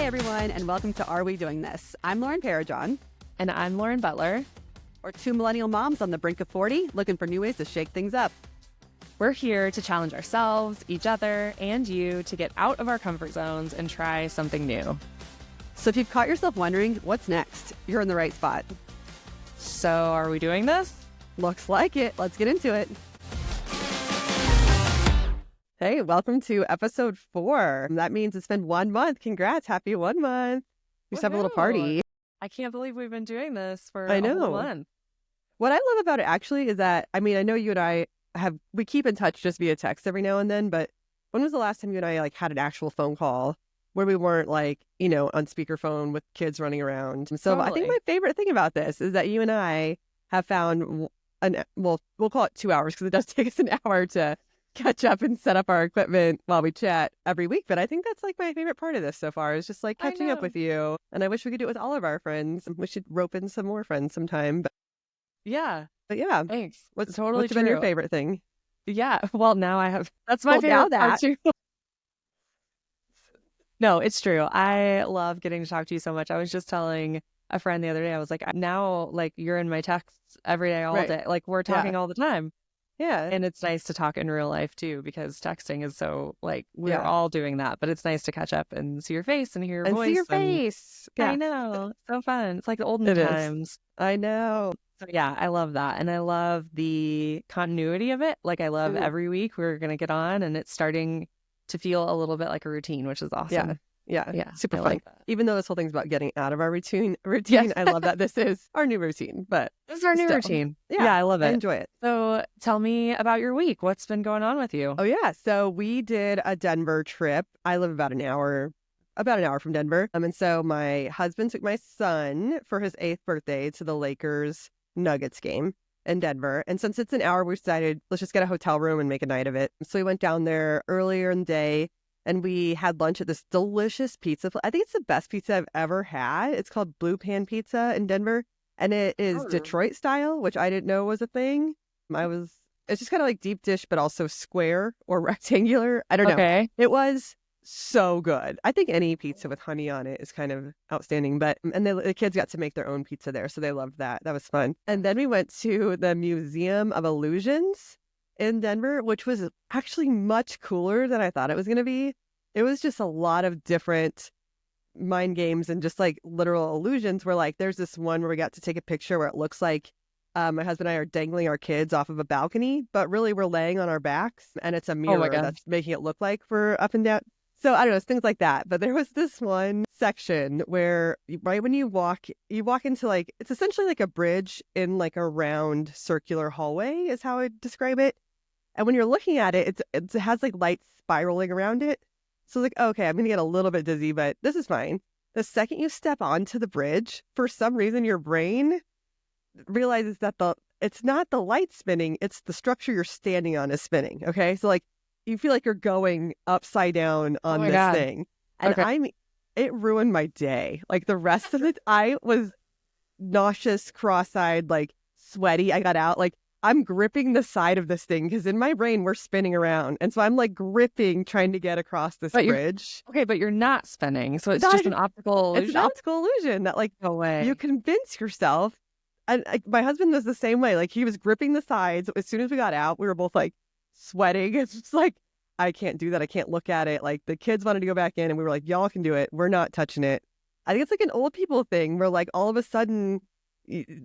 everyone, and welcome to Are We Doing This? I'm Lauren Parajon. And I'm Lauren Butler. We're two millennial moms on the brink of 40, looking for new ways to shake things up. We're here to challenge ourselves, each other, and you to get out of our comfort zones and try something new. So if you've caught yourself wondering, what's next? You're in the right spot. So are we doing this? Looks like it. Let's get into it. Hey, welcome to episode 4. That means it's been 1 month. Congrats. Happy 1 month. We just have a little party. I can't believe we've been doing this for I know. a whole month. What I love about it actually is that, I know you and I we keep in touch just via text every now and then, but when was the last time you and I had an actual phone call where we weren't on speakerphone with kids running around? So Totally. I think my favorite thing about this is that you and I have found we'll call it 2 hours because it does take us an hour to catch up and set up our equipment while we chat every week. But I think that's my favorite part of this so far is just catching up with you. And I wish we could do it with all of our friends. We should rope in some more friends sometime. But yeah. Thanks. What's been your favorite thing? Yeah. Well, now I have. That's my favorite part too. No, it's true. I love getting to talk to you so much. I was just telling a friend the other day, I was like, now you're in my texts every day, all day. We're talking all the time. Yeah. And it's nice to talk in real life too, because texting is so we're all doing that, but it's nice to catch up and see your face and hear your voice. See your face. Yeah. I know. So fun. It's like the olden times. I know. So yeah, I love that. And I love the continuity of it. I love every week we're going to get on and it's starting to feel a little bit like a routine, which is awesome. Yeah. Super fun. Like that. Even though this whole thing's about getting out of our routine, Yes. I love that this is our new routine. But this is our new routine. Yeah, I love it. I enjoy it. So tell me about your week. What's been going on with you? Oh yeah. So we did a Denver trip. I live about an hour from Denver. And so my husband took my son for his 8th birthday to the Lakers Nuggets game in Denver. And since it's an hour, we decided let's just get a hotel room and make a night of it. So we went down there earlier in the day. And we had lunch at this delicious pizza. I think it's the best pizza I've ever had. It's called Blue Pan Pizza in Denver. And it is Detroit style, which I didn't know was a thing. It's just kind of deep dish, but also square or rectangular. I don't know. It was so good. I think any pizza with honey on it is kind of outstanding. And the kids got to make their own pizza there. So they loved that. That was fun. And then we went to the Museum of Illusions in Denver, which was actually much cooler than I thought it was going to be. It was just a lot of different mind games and just literal illusions where there's this one where we got to take a picture where it looks like my husband and I are dangling our kids off of a balcony, but really we're laying on our backs and it's a mirror that's making it look like we're up and down. So I don't know, it's things like that. But there was this one section where right when you walk into it's essentially like a bridge in a round circular hallway is how I describe it. And when you're looking at it, it has lights spiraling around it. So okay, I'm going to get a little bit dizzy, but this is fine. The second you step onto the bridge, for some reason, your brain realizes that it's not the light spinning, it's the structure you're standing on is spinning. Okay. So you feel like you're going upside down on this thing. And it ruined my day. The rest of it, I was nauseous, cross-eyed, sweaty. I got out. I'm gripping the side of this thing because in my brain we're spinning around. And so I'm gripping, trying to get across this bridge. Okay, but you're not spinning. So it's just an optical illusion? It's an optical illusion that no way. You convince yourself. And my husband was the same way. He was gripping the sides. As soon as we got out, we were both sweating. It's just I can't do that. I can't look at it. The kids wanted to go back in and we were y'all can do it. We're not touching it. I think it's an old people thing where all of a sudden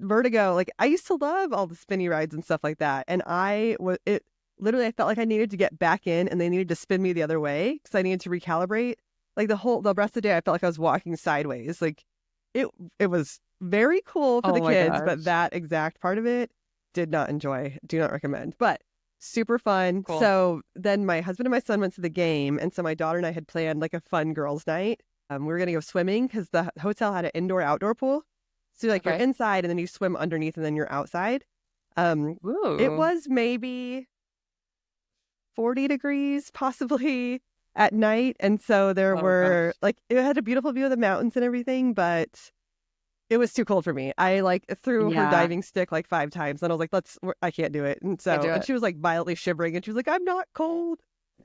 vertigo, I used to love all the spinny rides and stuff like that, and I literally felt like I needed to get back in and they needed to spin me the other way because I needed to recalibrate. The rest of the day I felt like I was walking sideways. It was very cool for the kids, but that exact part of it do not recommend, but super fun. Cool. So then my husband and my son went to the game, and so my daughter and I had planned a fun girls night. We were gonna go swimming because the hotel had an indoor-outdoor pool. So you're inside and then you swim underneath and then you're outside. It was maybe 40 degrees possibly at night. And so there were it had a beautiful view of the mountains and everything, but it was too cold for me. I threw her diving stick 5 times and I was I can't do it. And so and she was violently shivering and she was I'm not cold.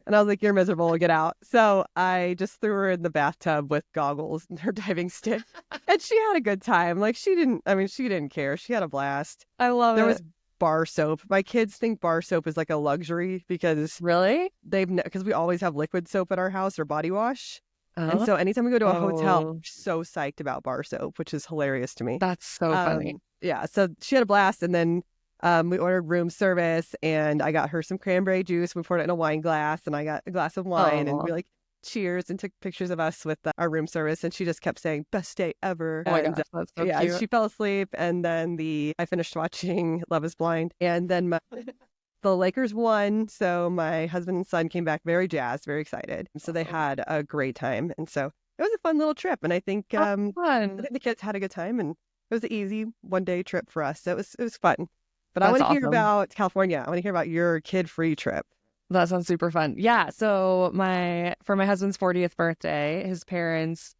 And I was like, you're miserable, get out. So I just threw her in the bathtub with goggles and her diving stick. And she had a good time. Like she didn't care. She had a blast. I love There it. was bar soap. My kids think bar soap is like a luxury because Really? because we always have liquid soap at our house or body wash. And Oh, so anytime we go to a hotel, I'm so psyched about bar soap, which is hilarious to me. that's so funny. Yeah. So she had a blast. And then we ordered room service and I got her some cranberry juice. We poured it in a wine glass and I got a glass of wine and we like cheers and took pictures of us with our room service. And she just kept saying, best day ever. Oh my and, gosh, that's so yeah, cute. she fell asleep. And then I finished watching Love is Blind. And then the Lakers won. So my husband and son came back very jazzed, very excited. So they had a great time. And so it was a fun little trip. And I think, I think the kids had a good time and it was an easy 1-day trip for us. So it was fun. But I want to hear about California. I want to hear about your kid-free trip. That sounds super fun. Yeah. So for my husband's 40th birthday, his parents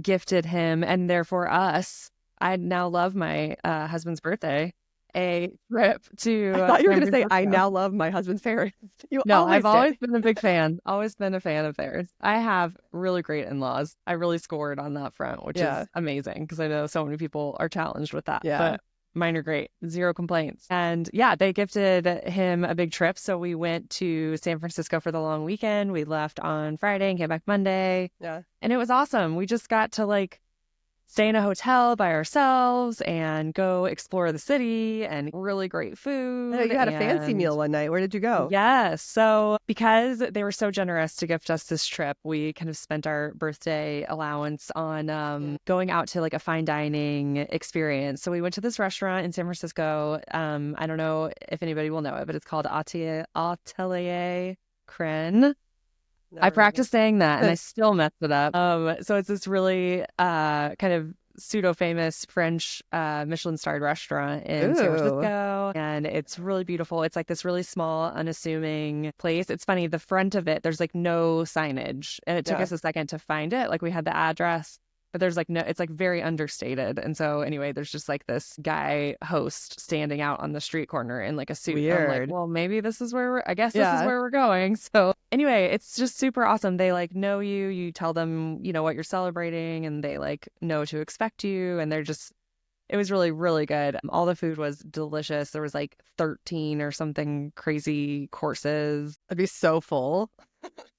gifted him, and therefore us. I now love my husband's birthday, a trip to. I thought you were going to say, I now love my husband's parents. I've always been a big fan. Always been a fan of theirs. I have really great in-laws. I really scored on that front, which is amazing because I know so many people are challenged with that. Yeah. But mine are great. Zero complaints. And yeah, they gifted him a big trip. So we went to San Francisco for the long weekend. We left on Friday and came back Monday. Yeah. And it was awesome. We just got to stay in a hotel by ourselves and go explore the city and really great food. I know you had a fancy meal one night. Where did you go? Yes. So because they were so generous to gift us this trip, we kind of spent our birthday allowance on going out to a fine dining experience. So we went to this restaurant in San Francisco. I don't know if anybody will know it, but it's called Atelier Cren. I practiced saying that and I still messed it up. So it's this really kind of pseudo-famous French Michelin-starred restaurant in San Francisco. And it's really beautiful. It's like this really small, unassuming place. It's funny, the front of it, there's no signage. And it took us a second to find it. We had the address, but there's no, it's very understated. And so anyway, there's just this guy host standing out on the street corner in a suit. Weird. I'm well, maybe this is where this is where we're going. So anyway, it's just super awesome. They know you, you tell them, what you're celebrating and they know to expect you. And it was really, really good. All the food was delicious. There was 13 or something crazy courses. I'd be so full.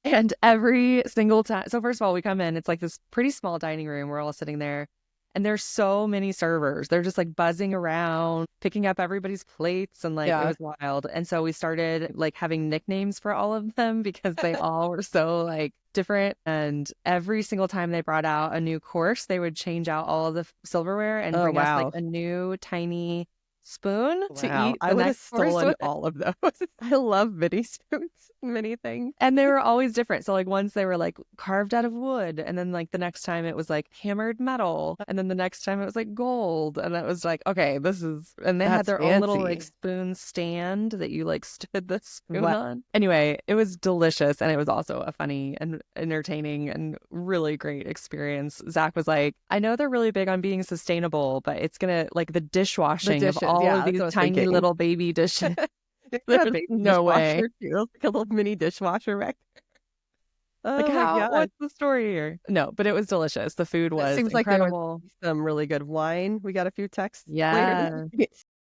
And every single time. So first of all, we come in, it's this pretty small dining room. We're all sitting there and there's so many servers. They're just buzzing around, picking up everybody's plates and it was wild. And so we started having nicknames for all of them because they all were so different. And every single time they brought out a new course, they would change out all of the silverware and bring us a new tiny spoon to eat. I would have stolen all of those. I love mini spoons, many things. And they were always different. So once they were carved out of wood, and then the next time it was hammered metal, and then the next time it was gold, and it was okay, this is. And they had their own little spoon stand that you stood the spoon on. Anyway, it was delicious, and it was also a funny and entertaining and really great experience. Zach was I know they're really big on being sustainable, but it's gonna the dishwashing of all of these tiny little baby dishes. No way. Too. A little mini dishwasher right there. What's the story here? No, but it was delicious. The food was incredible. Some really good wine. We got a few texts. Yeah.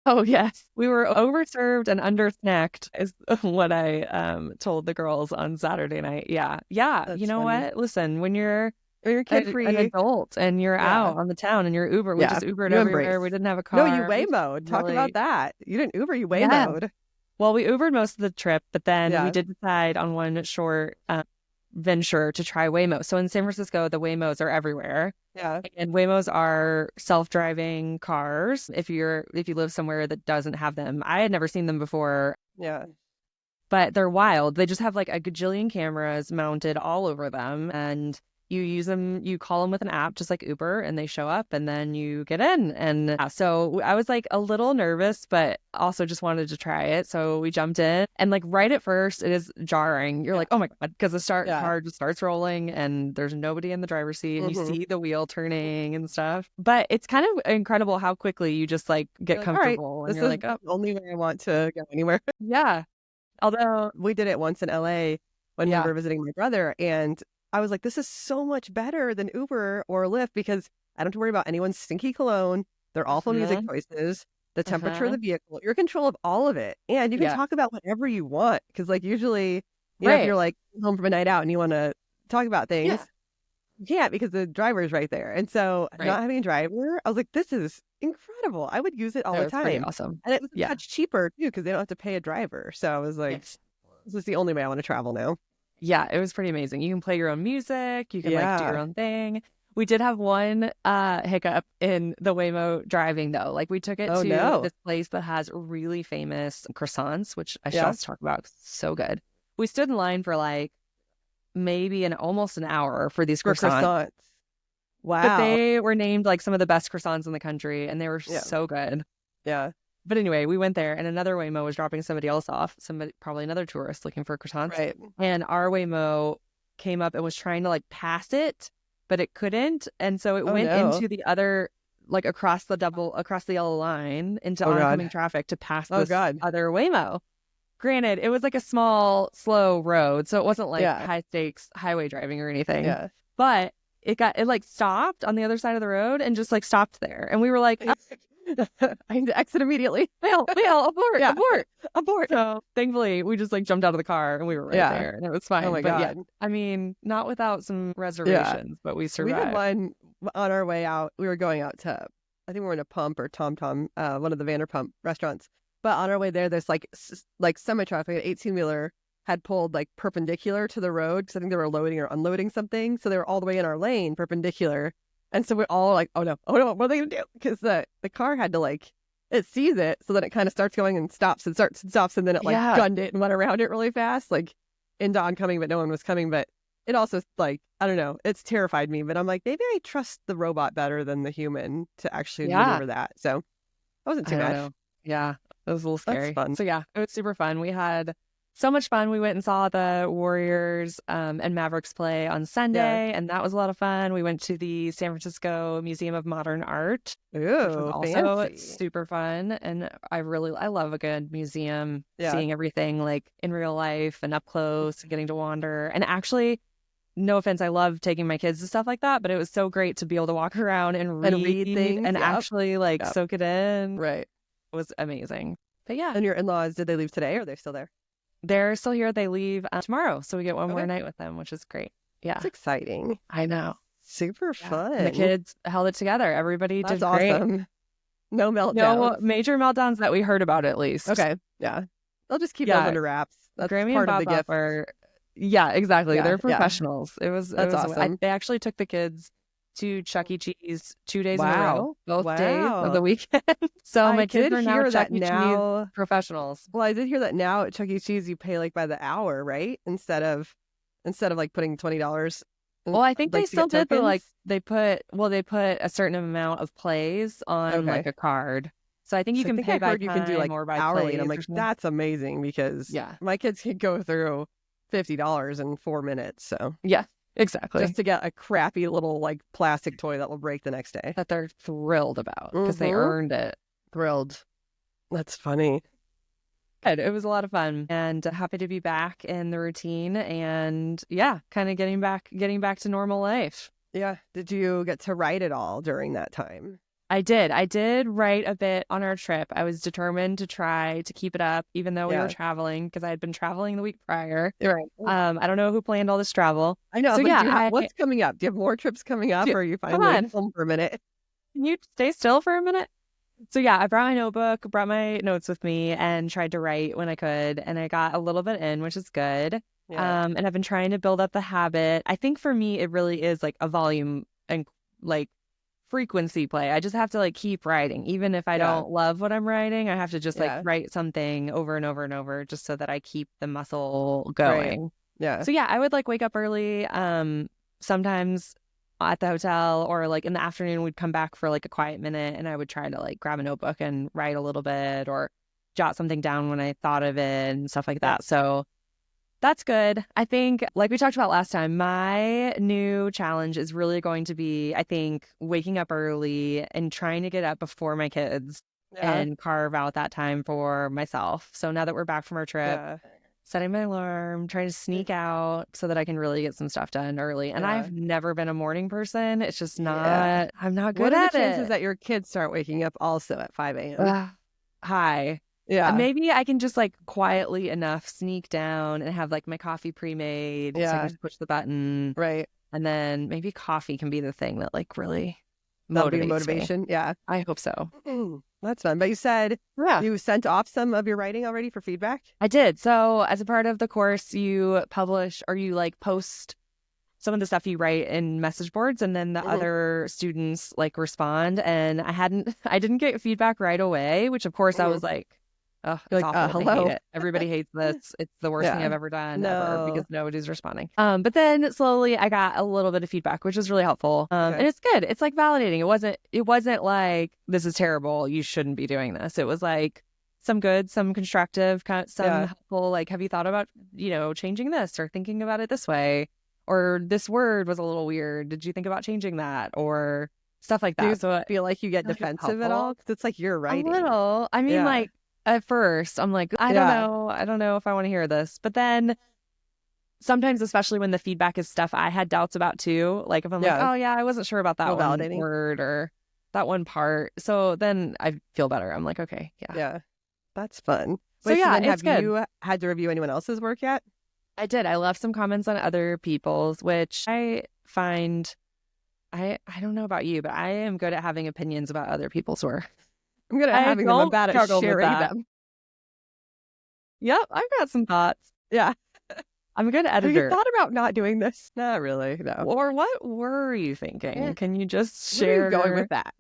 Oh yes, we were overserved and undersnacked is what I told the girls on Saturday night. Yeah. That's you know funny. what? Listen, when you're kid-free, an adult and you're out on the town and you're Uber. We just Ubered everywhere. We didn't have a car. No, you Waymo'd. Talk about that. You didn't Uber, you Waymo'd. Well, we Ubered most of the trip, but then we did decide on one short venture to try Waymo. So in San Francisco, the Waymos are everywhere. Yeah. And Waymos are self-driving cars if you live somewhere that doesn't have them. I had never seen them before. Yeah. But they're wild. They just have a gajillion cameras mounted all over them, and you use them, you call them with an app, just like Uber, and they show up and then you get in. And so I was a little nervous, but also just wanted to try it. So we jumped in and right at first it is jarring. You're oh my God, because the car just starts rolling and there's nobody in the driver's seat and you see the wheel turning and stuff. But it's kind of incredible how quickly you just get comfortable. Right, and you're the only way I want to go anywhere. Yeah. Although we did it once in LA. when we were visiting my brother. And I was like, this is so much better than Uber or Lyft because I don't have to worry about anyone's stinky cologne, their awful music choices, the temperature of the vehicle. You're in control of all of it. And you can talk about whatever you want. Because like usually, you know, if you're like home from a night out and you want to talk about things, you can't because the driver's right there. And so not having a driver, I was like, this is incredible. I would use it all the time. Pretty awesome. And it was much cheaper too because they don't have to pay a driver. So I was like, this is the only way I want to travel now. Yeah, it was pretty amazing. You can play your own music. You can like do your own thing. We did have one hiccup in the Waymo driving though. Like we took it to this place that has really famous croissants, which I shall talk about. So good. We stood in line for like maybe almost an hour for these croissants. Wow. But they were named like some of the best croissants in the country and they were so good. Yeah. But anyway, we went there and another Waymo was dropping somebody else off, probably another tourist looking for croissants. Right. And our Waymo came up and was trying to like pass it, but it couldn't. And so it went into the other, like across the yellow line into oncoming traffic to pass this other Waymo. Granted, it was like a small, slow road. So it wasn't like high stakes highway driving or anything. Yeah. But it like stopped on the other side of the road and just like stopped there. And we were like, I need to exit immediately. Bail, abort. So thankfully we just like jumped out of the car and we were right there and it was fine. Oh my God. Yeah, I mean, not without some reservations, but we survived. We had one on our way out. We were going out to, I think we were in a Pump or Tom Tom, one of the Vanderpump restaurants. But on our way there, there's like semi-traffic, an 18-wheeler had pulled like perpendicular to the road because I think they were loading or unloading something. So they were all the way in our lane, perpendicular. And so we're all like, oh no, what are they going to do? Because the car had to like, it sees it. So then it kind of starts going and stops and starts and stops. And then it like gunned it and went around it really fast, like into oncoming, but no one was coming. But it also like, I don't know, it's terrified me. But I'm like, maybe I trust the robot better than the human to actually maneuver that. So it wasn't too much. Yeah, it was a little scary. That's fun. So yeah, it was super fun. We had so much fun. We went and saw the Warriors and Mavericks play on Sunday, and that was a lot of fun. We went to the San Francisco Museum of Modern Art, which was also super fun. And I love a good museum, seeing everything like in real life and up close and getting to wander. And actually, no offense, I love taking my kids to stuff like that, but it was so great to be able to walk around and read things and actually like soak it in. Right. It was amazing. But yeah. And your in-laws, did they leave today or are they still there? They're still here. They leave tomorrow. So we get one more night with them, which is great. Yeah. It's exciting. I know. Super fun. And the kids held it together. Everybody did great. Awesome. No meltdowns. No major meltdowns that we heard about, at least. Okay. Yeah. They'll just keep those under wraps. That's Grammy part and of the gift. Yeah, exactly. They're professionals. That's awesome. They actually took the kids to Chuck E. Cheese 2 days in a row, both days of the weekend. So my kids are now Chuck E. Cheese professionals. Well, I did hear that now at Chuck E. Cheese you pay like by the hour, right? Instead of like putting $20. Well, I think they still did, but like they put a certain amount of plays on like a card. So I think you can pay by time, you can do like or by hourly, and I'm like, that's amazing because my kids can go through $50 in 4 minutes. So yeah. Exactly. Just to get a crappy little like plastic toy that will break the next day. That they're thrilled about because they earned it. Thrilled. That's funny. Good. It was a lot of fun and happy to be back in the routine and kind of getting back to normal life. Yeah. Did you get to write it all during that time? I did write a bit on our trip. I was determined to try to keep it up, even though we were traveling, because I had been traveling the week prior. Right. I don't know who planned all this travel. I know. So what's coming up? Do you have more trips coming up, or are you finally home for a minute? Can you stay still for a minute? So I brought my notebook, brought my notes with me, and tried to write when I could, and I got a little bit in, which is good. Yeah. And I've been trying to build up the habit. I think for me, it really is like a volume and like frequency play. I just have to like keep writing, even if I don't love what I'm writing. I have to just like write something over and over and over, just so that I keep the muscle going. Right. Yeah. So I would like wake up early. Sometimes at the hotel, or like in the afternoon, we'd come back for like a quiet minute, and I would try to like grab a notebook and write a little bit, or jot something down when I thought of it and stuff like that. So that's good. I think, like we talked about last time, my new challenge is really going to be, I think, waking up early and trying to get up before my kids and carve out that time for myself. So now that we're back from our trip, setting my alarm, trying to sneak out so that I can really get some stuff done early. And I've never been a morning person. It's just not, I'm not good at it. What are the chances that your kids start waking up also at 5 a.m.? High. Yeah. Maybe I can just like quietly enough sneak down and have like my coffee pre-made. So I can just push the button. Right. And then maybe coffee can be the thing that like really motivates motivation. Me. Yeah. I hope so. That's fun. But you said you sent off some of your writing already for feedback? I did. So as a part of the course, you publish or you like post some of the stuff you write in message boards, and then the other students like respond. And I didn't get feedback right away, which of course I was like, oh, it's awful. Hello. I hate it. Everybody hates this. It's the worst thing I've ever done ever because nobody's responding. But then slowly I got a little bit of feedback, which was really helpful. And it's good. It's like validating. It wasn't like, this is terrible, you shouldn't be doing this. It was like some good, some constructive, some helpful, like, have you thought about, changing this or thinking about it this way? Or this word was a little weird. Did you think about changing that? Or stuff like that. Do you so feel like you get defensive at all? Because it's like you're writing. A little. I mean, like, at first, I'm like, I don't know. I don't know if I want to hear this. But then sometimes, especially when the feedback is stuff I had doubts about too, like if I'm like, oh yeah, I wasn't sure about that one word or that one part. So then I feel better. I'm like, okay, yeah. That's fun. So yeah, it's good. Have you had to review anyone else's work yet? I did. I left some comments on other people's, which I find, I don't know about you, but I am good at having opinions about other people's work. I'm good at having them. I'm bad at sharing them. Yep, I've got some thoughts. Yeah. I'm a good editor. Have you thought about not doing this? Not really, no. Or what were you thinking? Can you just share? Where are you going with that?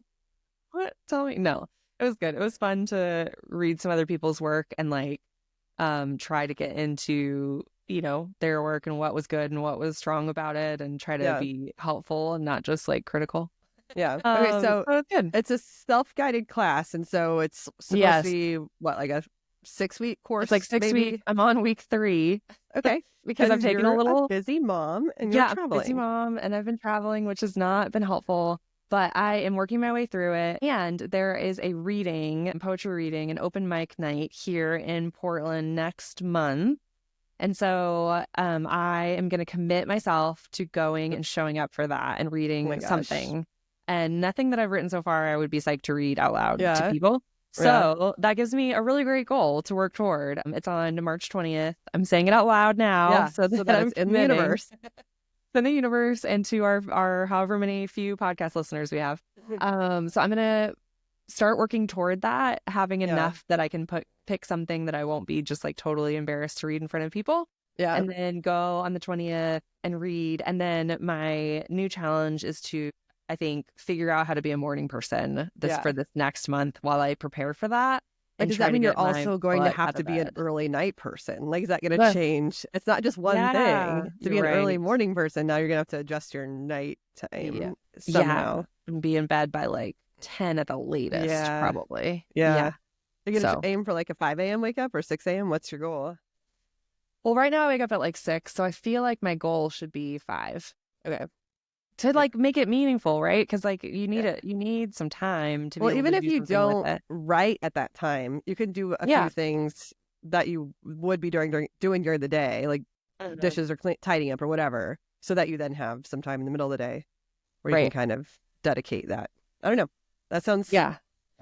What? Tell me. No, it was good. It was fun to read some other people's work and like try to get into, their work and what was good and what was strong about it and try to be helpful and not just like critical. Yeah. Okay, so it's a self-guided class, and so it's supposed to be what, like a 6-week course? It's like 6 weeks. I'm on week 3. Okay. Because I've taken a little busy mom and you're traveling. Busy mom, and I've been traveling, which has not been helpful. But I am working my way through it. And there is a poetry reading, an open mic night here in Portland next month. And so I am going to commit myself to going and showing up for that and reading something. And nothing that I've written so far I would be psyched to read out loud to people. So that gives me a really great goal to work toward. It's on March 20th. I'm saying it out loud now so that it's in the universe. In the universe and to our however many few podcast listeners we have. So I'm going to start working toward that, having enough that I can pick something that I won't be just like totally embarrassed to read in front of people. Yeah. And then go on the 20th and read. And then my new challenge is to, I think, figure out how to be a morning person for this next month while I prepare for that. And does that mean you're also going to have to be an early night person? Like, is that going to change? It's not just one thing. To be an early morning person, now you're going to have to adjust your night time somehow. And be in bed by like 10 at the latest, probably. Yeah. You're going to aim for like a 5 a.m. wake up or 6 a.m.? What's your goal? Well, right now I wake up at like 6, so I feel like my goal should be 5. Okay. To like make it meaningful, right? Because like you need some time to be able even to if you don't write at that time, you can do a few things that you would be doing during the day, like dishes or tidying up or whatever, so that you then have some time in the middle of the day where you can kind of dedicate that. I don't know. That sounds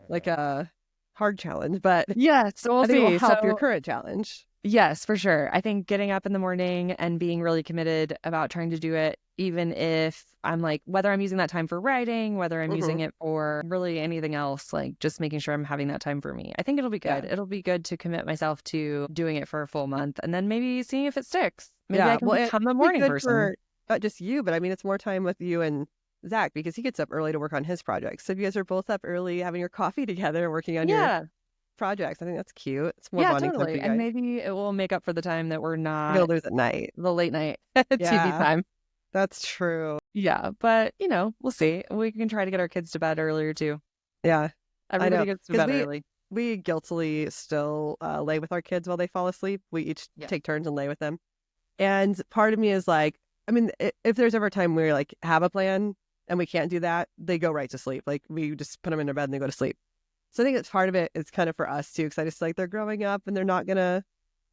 like a hard challenge, but so we'll I think it will help your current challenge. Yes, for sure. I think getting up in the morning and being really committed about trying to do it, even if I'm like, whether I'm using that time for writing, whether I'm using it for really anything else, like just making sure I'm having that time for me. I think it'll be good. It'll be good to commit myself to doing it for a full month and then maybe seeing if it sticks. Maybe I can become a morning person. For not just you, but I mean, it's more time with you and Zach because he gets up early to work on his projects. So if you guys are both up early having your coffee together and working on your projects, I think that's cute. It's more bonding totally. And maybe it will make up for the time that we're not gonna lose at night, the late night TV time. That's true. Yeah, but we'll see. We can try to get our kids to bed earlier too. Yeah, everybody gets to bed early. We guiltily still lay with our kids while they fall asleep. We each take turns and lay with them. And part of me is like, I mean, if there's ever a time where like have a plan and we can't do that, they go right to sleep. Like we just put them in their bed and they go to sleep. So I think it's part of it. It's kind of for us too, because I just like they're growing up and they're not gonna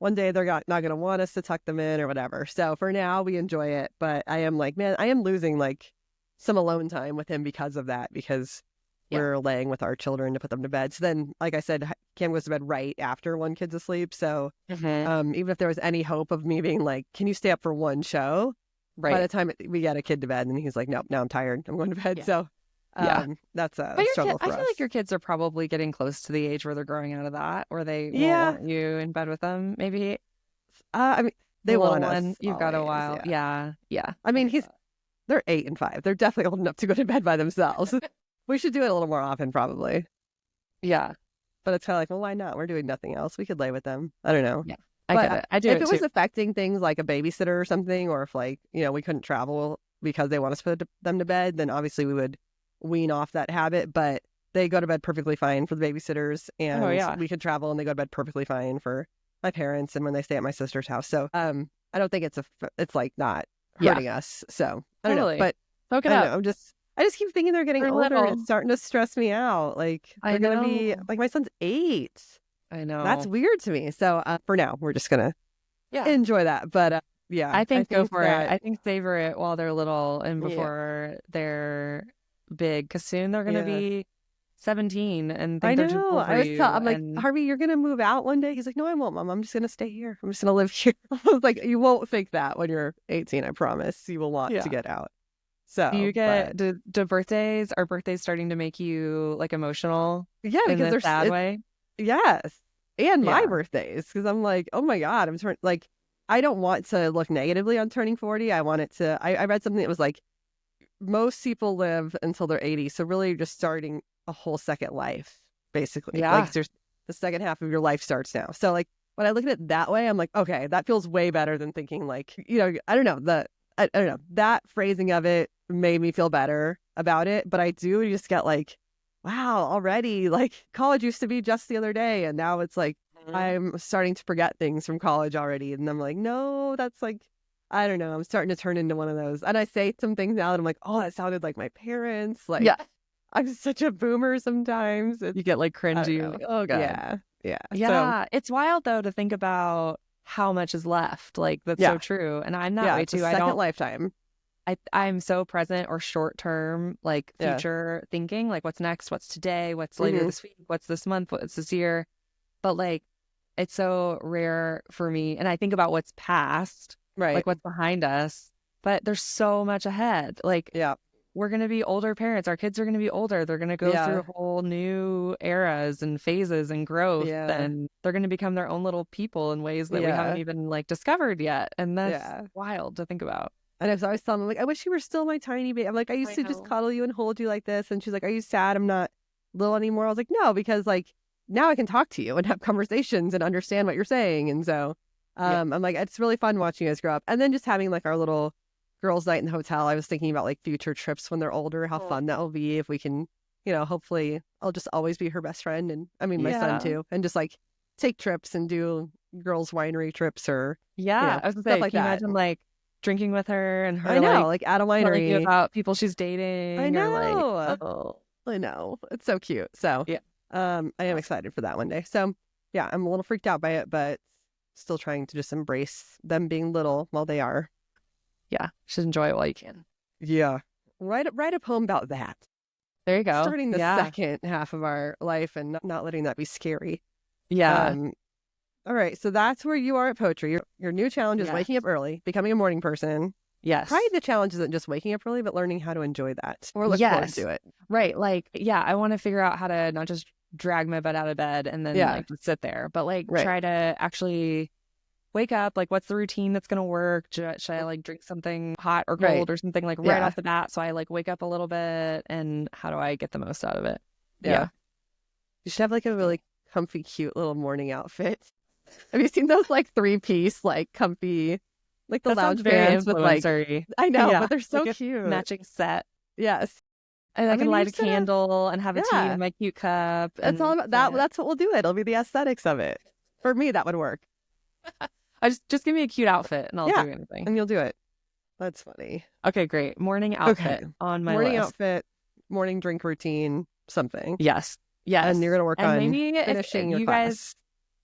one day they're not going to want us to tuck them in or whatever. So for now, we enjoy it. But I am like, man, I am losing like some alone time with him because of that, because we're laying with our children to put them to bed. So then, like I said, Cam goes to bed right after one kid's asleep. So even if there was any hope of me being like, can you stay up for one show? By the time we get a kid to bed, and he's like, nope, now I'm tired. I'm going to bed. So that's a struggle for us. I feel like your kids are probably getting close to the age where they're growing out of that, where they won't want you in bed with them. Maybe. I mean, they want us. You've got a while. Yeah. I mean, they're 8 and 5. They're definitely old enough to go to bed by themselves. We should do it a little more often, probably. Yeah. But it's kind of like, well, why not? We're doing nothing else. We could lay with them. I don't know. Yeah. I get it. I do. If it was affecting things like a babysitter or something, or if like, we couldn't travel because they want us to put them to bed, then obviously we would wean off that habit. But they go to bed perfectly fine for the babysitters, and we could travel and they go to bed perfectly fine for my parents and when they stay at my sister's house. So I don't think it's like not hurting us. So I don't know. But Soak it up. I just keep thinking they're getting older. And it's starting to stress me out. Like they're gonna be like, my son's 8. I know. That's weird to me. So for now, we're just going to enjoy that. But I think go for it. I think savor it while they're little and before they're big, because soon they're going to be 17 and think they're too cool for you. I'm like, Harvey, you're going to move out one day? He's like, no, I won't, Mom. I'm just going to stay here. I'm just going to live here. I was like, you won't think that when you're 18, I promise. You will want to get out. So do you get do birthdays? Are birthdays starting to make you like emotional? Yeah, because they're sad way. Yes. And my birthdays, because I'm like, oh my God, I don't want to look negatively on turning 40. I want it to, I read something that was like, most people live until they're 80. So really you're just starting a whole second life, basically. Yeah. Like the second half of your life starts now. So like when I look at it that way, I'm like, okay, that feels way better than thinking like, I don't know, I don't know, that phrasing of it made me feel better about it. But I do just get like, wow, already, like college used to be just the other day, and now it's like I'm starting to forget things from college already. And I'm like, no, that's like, I don't know, I'm starting to turn into one of those. And I say some things now that I'm like, oh, that sounded like my parents. Like, I'm such a boomer sometimes. You get like cringy. Like, oh God. Yeah. So, it's wild though to think about how much is left. Like that's so true. And I'm that way too. I don't lifetime. I'm so present or short term, like future thinking, like what's next, what's today, what's later this week, what's this month, what's this year. But like, it's so rare for me. And I think about what's past, like what's behind us, but there's so much ahead. Like, we're going to be older parents. Our kids are going to be older. They're going to go through whole new eras and phases and growth. And they're going to become their own little people in ways that we haven't even like discovered yet. And that's wild to think about. And I was always telling them, like, I wish you were still my tiny baby. I'm like, I used to just cuddle you and hold you like this. And she's like, are you sad I'm not little anymore? I was like, no, because like now I can talk to you and have conversations and understand what you're saying. And so I'm like, it's really fun watching you guys grow up. And then just having like our little girls' night in the hotel. I was thinking about like future trips when they're older, how fun that will be if we can, hopefully I'll just always be her best friend. And I mean, my son too. And just like take trips and do girls' winery trips or I was gonna say, like can you that. imagine like drinking with her and her I know, like at a winery you about people she's dating. I know. Or I know. It's so cute. So I am excited for that one day. So yeah, I'm a little freaked out by it, but still trying to just embrace them being little while they are. Yeah. Should enjoy it while you can. Yeah. Write a poem about that. There you go. Starting the second half of our life and not letting that be scary. Yeah. All right. So that's where you are at poetry. Your new challenge is waking up early, becoming a morning person. Yes. Probably the challenge isn't just waking up early, but learning how to enjoy that or look forward to it. Right. Like, I want to figure out how to not just drag my butt out of bed and then like just sit there, but like try to actually wake up. Like, what's the routine that's going to work? Should I like drink something hot or cold or something like right off the bat? So I like wake up a little bit, and how do I get the most out of it? Yeah. You should have like a really comfy, cute little morning outfit. Have you seen those like 3-piece, like comfy, like the lounge bands with like, I know, but they're so like cute. Matching set. Yes. And I can light a candle and have a tea in my cute cup. That's all about that. That's what we'll do. It'll be the aesthetics of it. For me, that would work. I just give me a cute outfit and I'll do anything. And you'll do it. That's funny. Okay, great. Morning outfit on my morning list. Outfit, morning drink routine, something. Yes. Yes. And you're gonna work on maybe finishing your you class. guys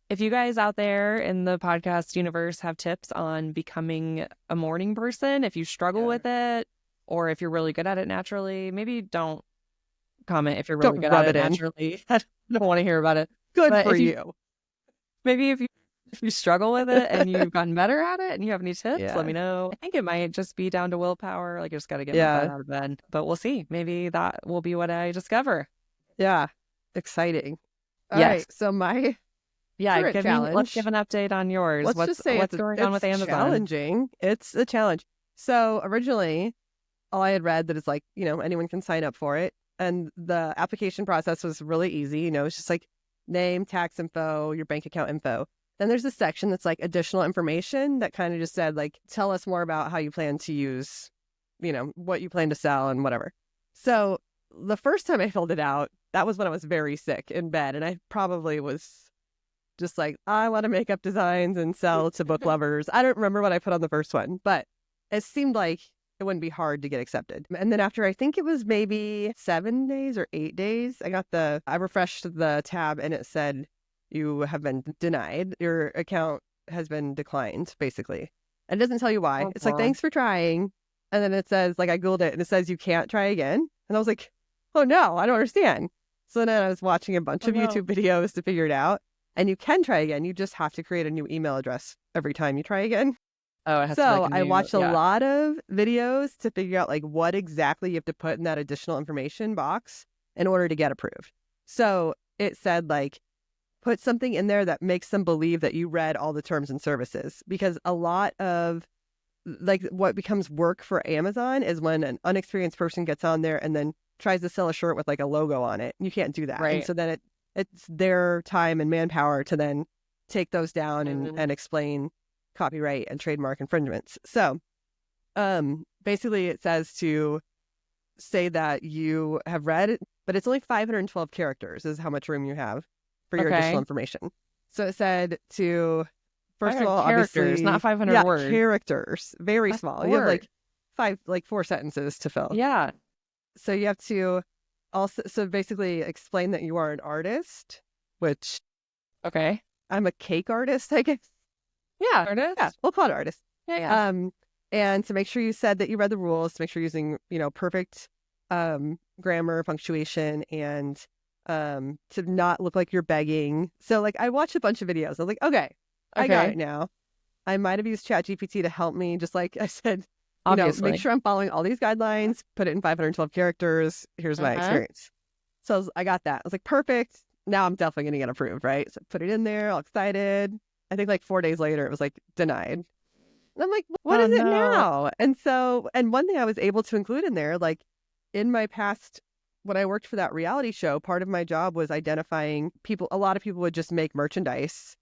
If you guys out there in the podcast universe have tips on becoming a morning person, if you struggle with it, or if you're really good at it naturally, maybe don't comment if you're really Don't good at rub it it in. naturally. I don't want to hear about it. Good But for you. maybe if you struggle with it and you've gotten better at it and you have any tips, let me know. I think it might just be down to willpower. Like, I just got to get my butt out of bed. But we'll see. Maybe that will be what I discover. Yeah. Exciting. All right. So my current challenge. Let's give an update on yours. What's going on with Amazon? Challenging. It's a challenge. So originally, all I had read that it's like, anyone can sign up for it. And the application process was really easy. It's just like name, tax info, your bank account info. Then there's a section that's like additional information that kind of just said, like, tell us more about how you plan to use, what you plan to sell and whatever. So the first time I filled it out, that was when I was very sick in bed. And I probably was just like, I want to make up designs and sell to book lovers. I don't remember what I put on the first one, but it seemed like it wouldn't be hard to get accepted. And then after, I think it was maybe 7 days or 8 days, I refreshed the tab and it said, you have been denied. Your account has been declined, basically. And it doesn't tell you why. It's like, thanks for trying. And then it says, like, I Googled it and it says you can't try again. And I was like, oh no, I don't understand. So then I was watching a bunch of YouTube videos to figure it out. And you can try again. You just have to create a new email address every time you try again. Oh, it has to I watched a lot of videos to figure out like what exactly you have to put in that additional information box in order to get approved. So it said, like, put something in there that makes them believe that you read all the terms and services, because a lot of like what becomes work for Amazon is when an unexperienced person gets on there and then tries to sell a shirt with like a logo on it. You can't do that. Right. And so then it's their time and manpower to then take those down and explain copyright and trademark infringements. So basically it says to say that you have read it, but it's only 512 characters is how much room you have for your additional information. So it said to, first of all, characters, not 500 words. Characters, very small. You have like 4 sentences to fill. Yeah. So you have to also, so basically explain that you are an artist, which I'm a cake artist, I guess. Yeah, artist. Yeah, we'll call it artist. Yeah. And to make sure you said that you read the rules, to make sure you're using, perfect grammar, punctuation, and to not look like you're begging. So like I watched a bunch of videos. I was like, okay, I got it now. I might have used ChatGPT to help me, just like I said, obviously. Make sure I'm following all these guidelines, put it in 512 characters. Here's my experience. So I got that. I was like, perfect. Now I'm definitely going to get approved, right? So I put it in there, all excited. I think like 4 days later, it was like denied. And I'm like, what is it now? And one thing I was able to include in there, like in my past, when I worked for that reality show, part of my job was identifying people. A lot of people would just make merchandise,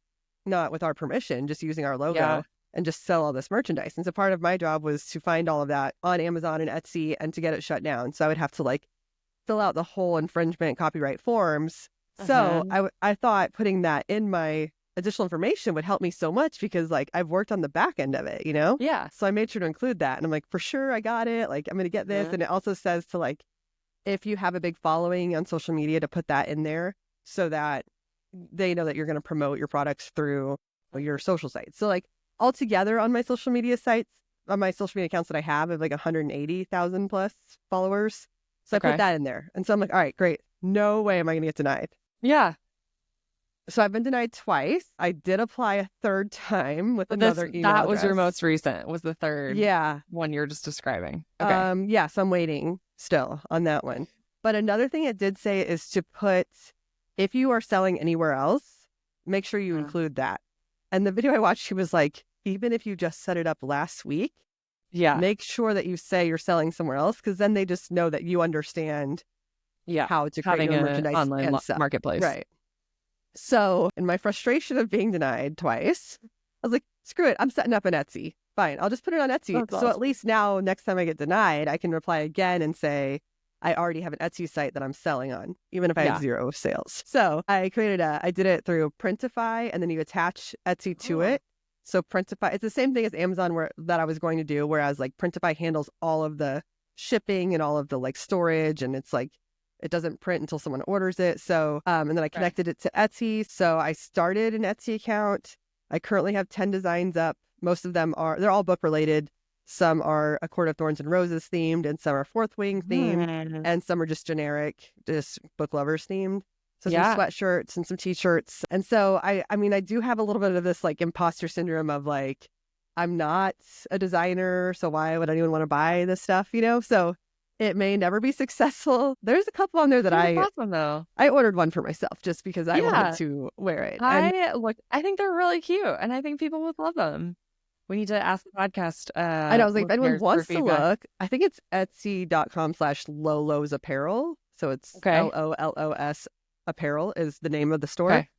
not with our permission, just using our logo and just sell all this merchandise. And so part of my job was to find all of that on Amazon and Etsy and to get it shut down. So I would have to like fill out the whole infringement copyright forms. So I thought putting that in my additional information would help me so much, because like I've worked on the back end of it, Yeah. So I made sure to include that. And I'm like, for sure, I got it. Like, I'm going to get this. And it also says to like, if you have a big following on social media, to put that in there so that they know that you're going to promote your products through your social sites. So like altogether on my social media sites, on my social media accounts that I have like 180,000 plus followers. So I put that in there. And so I'm like, all right, great. No way am I going to get denied. Yeah. So I've been denied twice. I did apply a third time with another email That address. was your most recent, was the third one you're just describing. Okay. Yeah, so I'm waiting still on that one. But another thing it did say is to put, if you are selling anywhere else, make sure you include that. And the video I watched, she was like, even if you just set it up last week, make sure that you say you're selling somewhere else, because then they just know that you understand how to create your merchandise online and sell. Marketplace. Right. So in my frustration of being denied twice, I was like, screw it. I'm setting up an Etsy. Fine. I'll just put it on Etsy. That's so awesome. At least now, next time I get denied, I can reply again and say, I already have an Etsy site that I'm selling on, even if I have 0 sales. So I did it through Printify, and then you attach Etsy to it. So Printify, it's the same thing as Amazon that I was going to do, whereas like Printify handles all of the shipping and all of the like storage, and it's like it doesn't print until someone orders it. So, and then I connected it to Etsy. So I started an Etsy account. I currently have 10 designs up. Most of them they're all book related. Some are A Court of Thorns and Roses themed, and some are Fourth Wing themed, and some are just generic, just book lovers themed. So some sweatshirts and some t-shirts. And so I mean, I do have a little bit of this like imposter syndrome of like, I'm not a designer, so why would anyone want to buy this stuff, you know? So it may never be successful. There's a couple on there that awesome, though. I ordered one for myself just because I wanted to wear it. I think they're really cute, and I think people would love them. We need to ask the podcast. I know, I was like, if anyone wants to look, I think it's etsy.com/Lolo's Apparel. So it's LOLOS Apparel is the name of the store. Okay.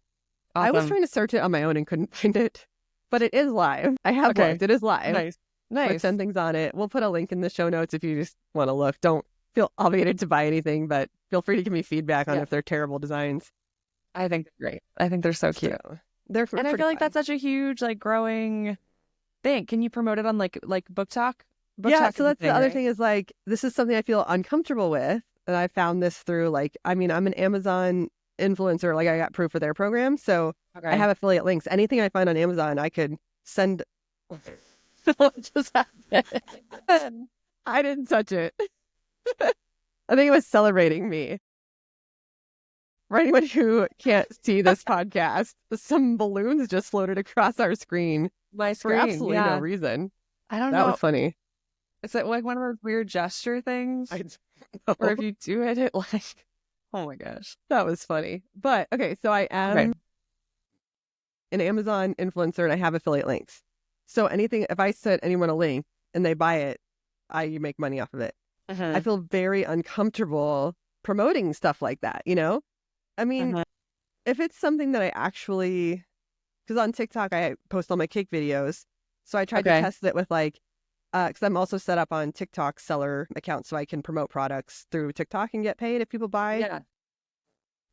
Awesome. I was trying to search it on my own and couldn't find it, but it is live. I have looked. It is live. Nice. Put 10 things on it. We'll put a link in the show notes if you just want to look. Don't feel obligated to buy anything, but feel free to give me feedback on if they're terrible designs. I think they're great. I think they're so cute. So, and I feel like that's such a huge like growing thing. Can you promote it on like Book Talk? So that's the other thing is like, this is something I feel uncomfortable with. And I found this through like, I mean, I'm an Amazon influencer. Like I got proof for their program. So I have affiliate links. Anything I find on Amazon, I could send. What just happened? I didn't touch it. I think it was celebrating me. For anyone who can't see this podcast, some balloons just floated across our screen. My screen, for absolutely no reason. I don't know. That was funny. Is it like one of those weird gesture things? Or if you do it like, oh my gosh. That was funny. But okay, so I am an Amazon influencer and I have affiliate links. So anything, if I send anyone a link and they buy it, you make money off of it. I feel very uncomfortable promoting stuff like that, you know? I mean, if it's something that I actually, because on TikTok, I post all my cake videos. So I tried to test it with like, because I'm also set up on TikTok seller account so I can promote products through TikTok and get paid if people buy. Yeah.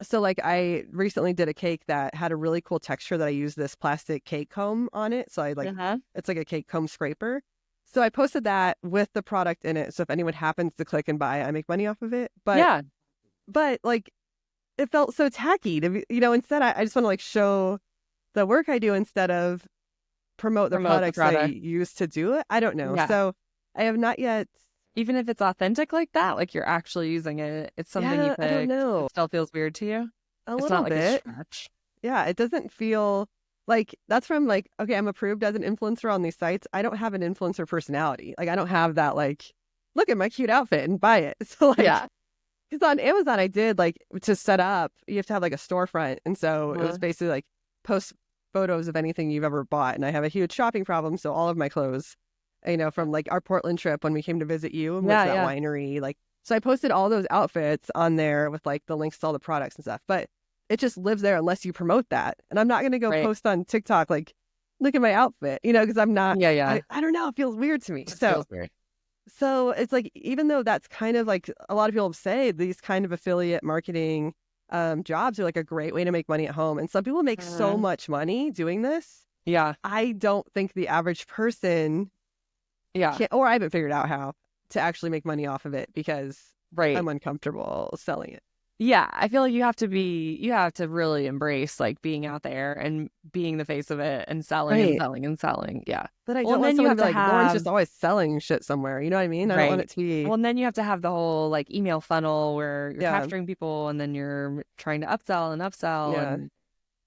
So like I recently did a cake that had a really cool texture that I used this plastic cake comb on it. So I like, it's like a cake comb scraper. So I posted that with the product in it. So if anyone happens to click and buy, I make money off of it. But but like it felt so tacky to be, you know, instead I just want to like show the work I do instead of promote the products I use to do it. I don't know. So I have not yet. Even if it's authentic like that, like you're actually using it, it's something you picked. I don't know. It still feels weird to you? A little bit. A stretch. Yeah, it doesn't feel like that's from like, okay, I'm approved as an influencer on these sites. I don't have an influencer personality. Like I don't have that like, look at my cute outfit and buy it. So like, because on Amazon I did like to set up, you have to have like a storefront. And so it was basically like post photos of anything you've ever bought. And I have a huge shopping problem. So all of my clothes, you know, from like our Portland trip when we came to visit you and went to that winery, like, so I posted all those outfits on there with like the links to all the products and stuff, but it just lives there unless you promote that. And I'm not going to go post on TikTok, like, look at my outfit, you know, because I'm not, I don't know. It feels weird to me. So it's like, even though that's kind of like a lot of people say these kind of affiliate marketing jobs are like a great way to make money at home. And some people make so much money doing this. Yeah. I don't think the average person or I haven't figured out how to actually make money off of it because I'm uncomfortable selling it. Yeah, I feel like you have to really embrace like being out there and being the face of it and selling and selling and selling. Yeah. But I don't want someone to be like, Lauren's just always selling shit somewhere. You know what I mean? I don't want it to be. Well, and then you have to have the whole like email funnel where you're capturing people and then you're trying to upsell and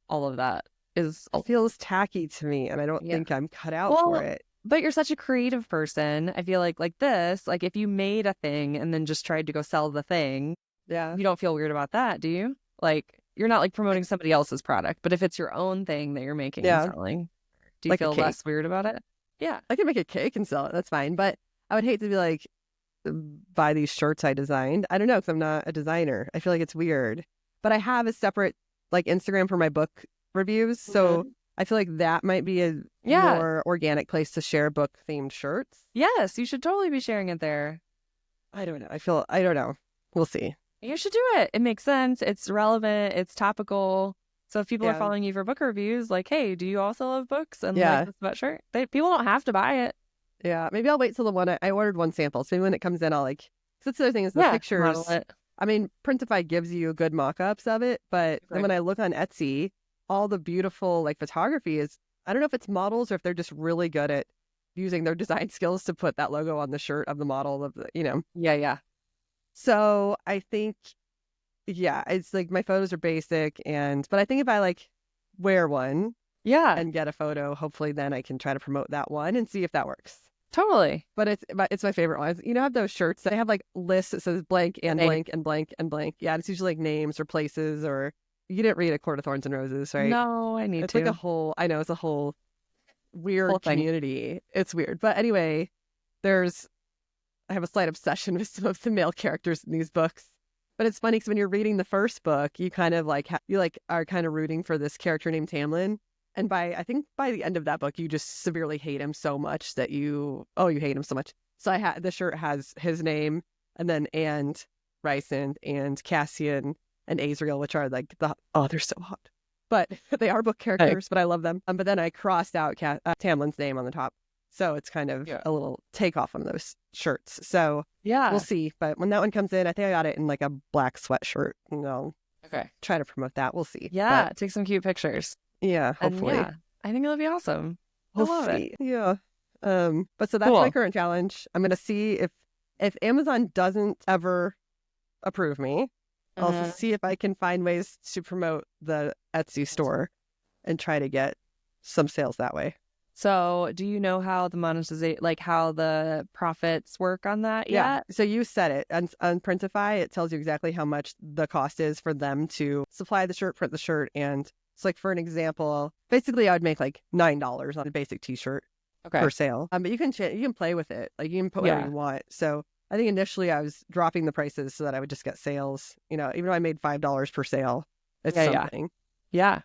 all of that is. It feels tacky to me and I don't think I'm cut out for it. But you're such a creative person. I feel like this, like if you made a thing and then just tried to go sell the thing, you don't feel weird about that, do you? Like you're not like promoting somebody else's product, but if it's your own thing that you're making and selling, do you like feel less weird about it? Yeah. I can make a cake and sell it. That's fine. But I would hate to be like, buy these shirts I designed. I don't know because I'm not a designer. I feel like it's weird. But I have a separate like Instagram for my book reviews. So I feel like that might be a more organic place to share book themed shirts. Yes, you should totally be sharing it there. I don't know. I don't know. We'll see. You should do it. It makes sense. It's relevant. It's topical. So if people are following you for book reviews, like, hey, do you also love books and like this sweatshirt? People don't have to buy it. Yeah, maybe I'll wait till the one I ordered one sample. So maybe when it comes in, I'll like. Because that's the other thing is the pictures. I mean, Printify gives you good mock-ups of it, but then when I look on Etsy, all the beautiful like photography is, I don't know if it's models or if they're just really good at using their design skills to put that logo on the shirt of the model of the, Yeah. So I think, yeah, it's like my photos are basic, but I think if I like wear one and get a photo, hopefully then I can try to promote that one and see if that works. Totally. But it's my favorite one. I have those shirts that have like lists that says blank and blank and blank and blank. Yeah, it's usually like names or places, or you didn't read A Court of Thorns and Roses, right? No, I need it's to. It's like it's a whole weird community. It's weird. But anyway, I have a slight obsession with some of the male characters in these books. But it's funny because when you're reading the first book, you kind of like, are kind of rooting for this character named Tamlin. And I think by the end of that book, you just severely hate him so much that you hate him so much. So the shirt has his name, and then Rysand and Cassian and Azriel, which are like they're so hot. But they are book characters, but I love them. But then I crossed out Tamlin's name on the top. So it's kind of a little takeoff on those shirts. So we'll see. But when that one comes in, I think I got it in like a black sweatshirt. Try to promote that. We'll see. Yeah, take some cute pictures. Yeah, hopefully. I think it'll be awesome. We'll see. Yeah. But so that's my current challenge. I'm gonna see if Amazon doesn't ever approve me, I'll also see if I can find ways to promote the Etsy store and try to get some sales that way. So do you know how the monetization, like how the profits work on that yet? So you said it. On Printify, it tells you exactly how much the cost is for them to supply the shirt, print the shirt. And it's like, for an example, basically I would make like $9 on a basic t-shirt per sale. But you can play with it. Like you can put whatever you want. So I think initially I was dropping the prices so that I would just get sales. Even though I made $5 per sale, it's something. Yeah.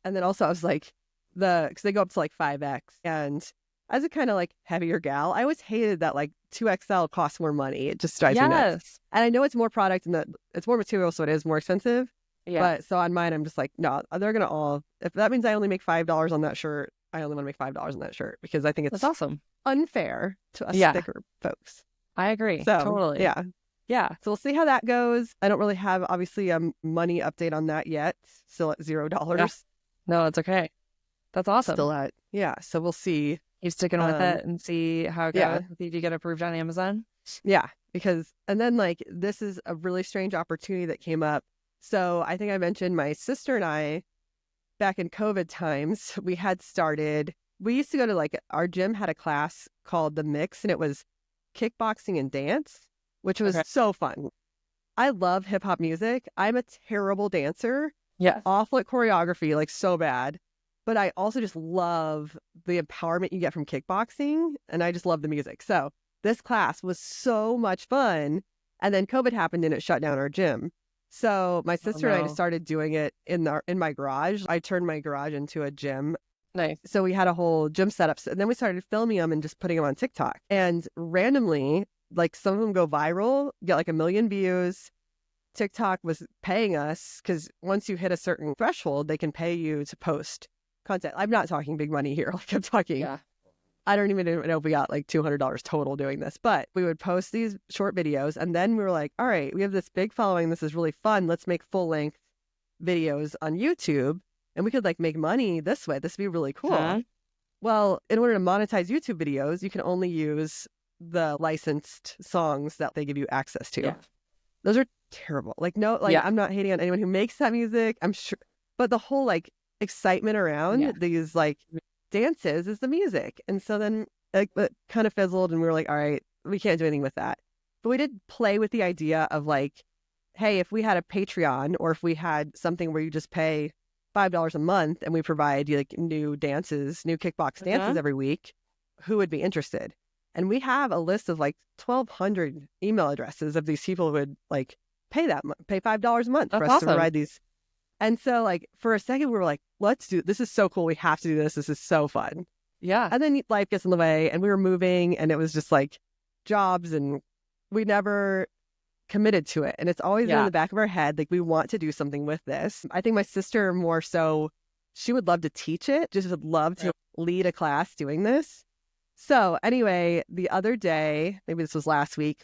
And then also I was like, because they go up to like 5X. And as a kind of like heavier gal, I always hated that like 2XL costs more money. It just drives me nuts. And I know it's more product and that it's more material, so it is more expensive. Yeah. But so on mine, I'm just like, no, they're going to if that means I only make $5 on that shirt, I only want to make $5 on that shirt because I think it's That's awesome. Unfair to us thicker folks. I agree. So, totally. Yeah. Yeah. So we'll see how that goes. I don't really have, obviously, a money update on that yet. Still at $0. Yeah. No, it's okay. That's awesome. Still at, so we'll see. You sticking with it and see how it goes if you get approved on Amazon? Yeah, and then like, this is a really strange opportunity that came up. So I think I mentioned my sister and I, back in COVID times, we used to go to like, our gym had a class called The Mix, and it was kickboxing and dance, which was so fun. I love hip hop music. I'm a terrible dancer. Yeah. Awful at choreography, like so bad. But I also just love the empowerment you get from kickboxing, and I just love the music. So this class was so much fun. And then COVID happened and it shut down our gym. So my sister and I just started doing it in my garage. I turned my garage into a gym. Nice. So we had a whole gym setup. And then we started filming them and just putting them on TikTok. And randomly, like some of them go viral, get like 1 million views. TikTok was paying us because once you hit a certain threshold, they can pay you to post content. I'm not talking big money here. Like I'm talking, I don't even know if we got like $200 total doing this, but we would post these short videos. And then we were like, all right, we have this big following. This is really fun. Let's make full length videos on YouTube. And we could like make money this way. This would be really cool. Well, in order to monetize YouTube videos, you can only use the licensed songs that they give you access to. Those are terrible. I'm not hating on anyone who makes that music. I'm sure. But the whole like excitement around these like dances is the music. And so then it kind of fizzled and we were like, all right, we can't do anything with that. But we did play with the idea of like, hey, if we had a Patreon or if we had something where you just pay $5 a month and we provide you like new kickbox dances every week, who would be interested? And we have a list of like 1,200 email addresses of these people who would like pay $5 a month for us to provide these. And so like for a second we were like, this is so cool. We have to do this. This is so fun. Yeah. And then life gets in the way and we were moving and it was just like jobs and we never committed to it. And it's always in the back of our head, like we want to do something with this. I think my sister more so, she would love to teach it, just would love to lead a class doing this. So anyway, the other day, maybe this was last week,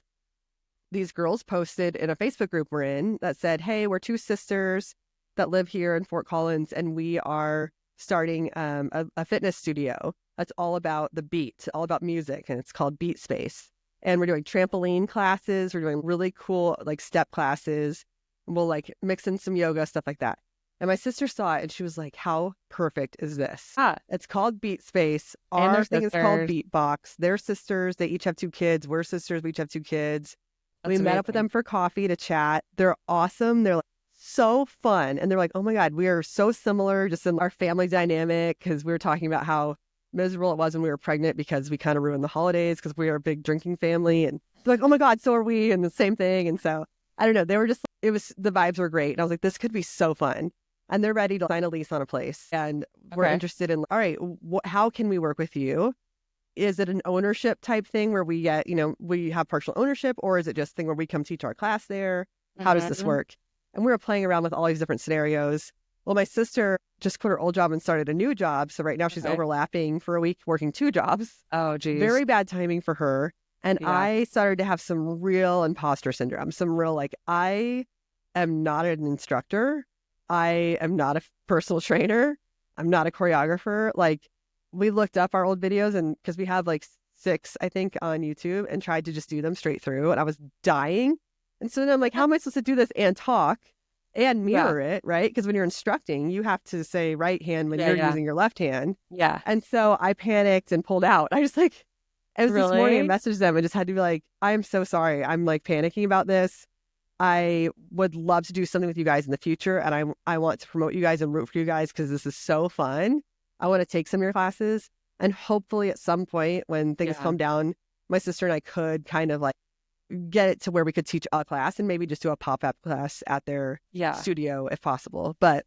these girls posted in a Facebook group we're in that said, hey, we're two sisters that live here in Fort Collins, and we are starting a fitness studio that's all about the beat, all about music, and it's called Beat Space. And we're doing trampoline classes. We're doing really cool like step classes. And we'll like mix in some yoga, stuff like that. And my sister saw it and she was like, how perfect is this? It's called Beat Space. Our thing is called Beatbox. They're sisters. They each have 2 kids. We're sisters. We each have 2 kids. We met up with them for coffee to chat. They're awesome. They're like so fun. And they're like, oh my God, we are so similar just in our family dynamic, because we were talking about how miserable it was when we were pregnant because we kind of ruined the holidays because we are a big drinking family. And they're like, oh my God, so are we, and the same thing. And so I don't know. They were just, the vibes were great. And I was like, this could be so fun. And they're ready to sign a lease on a place. And we're interested in, all right, how can we work with you? Is it an ownership type thing where we get, we have partial ownership, or is it just a thing where we come teach our class there? How does this work? And we were playing around with all these different scenarios. Well, my sister just quit her old job and started a new job. So right now she's overlapping for a week, working 2 jobs. Oh, geez. Very bad timing for her. And I started to have some real imposter syndrome, some real, like, I am not an instructor. I am not a personal trainer. I'm not a choreographer. Like, we looked up our old videos, and because we have like 6, I think, on YouTube, and tried to just do them straight through. And I was dying. And so then I'm like, how am I supposed to do this and talk and mirror it, right? Because when you're instructing, you have to say right hand when you're using your left hand. Yeah. And so I panicked and pulled out. I just like, it was this morning, I messaged them and just had to be like, I am so sorry. I'm like panicking about this. I would love to do something with you guys in the future. And I want to promote you guys and root for you guys because this is so fun. I want to take some of your classes. And hopefully at some point when things calm down, my sister and I could kind of like get it to where we could teach a class and maybe just do a pop-up class at their studio if possible. But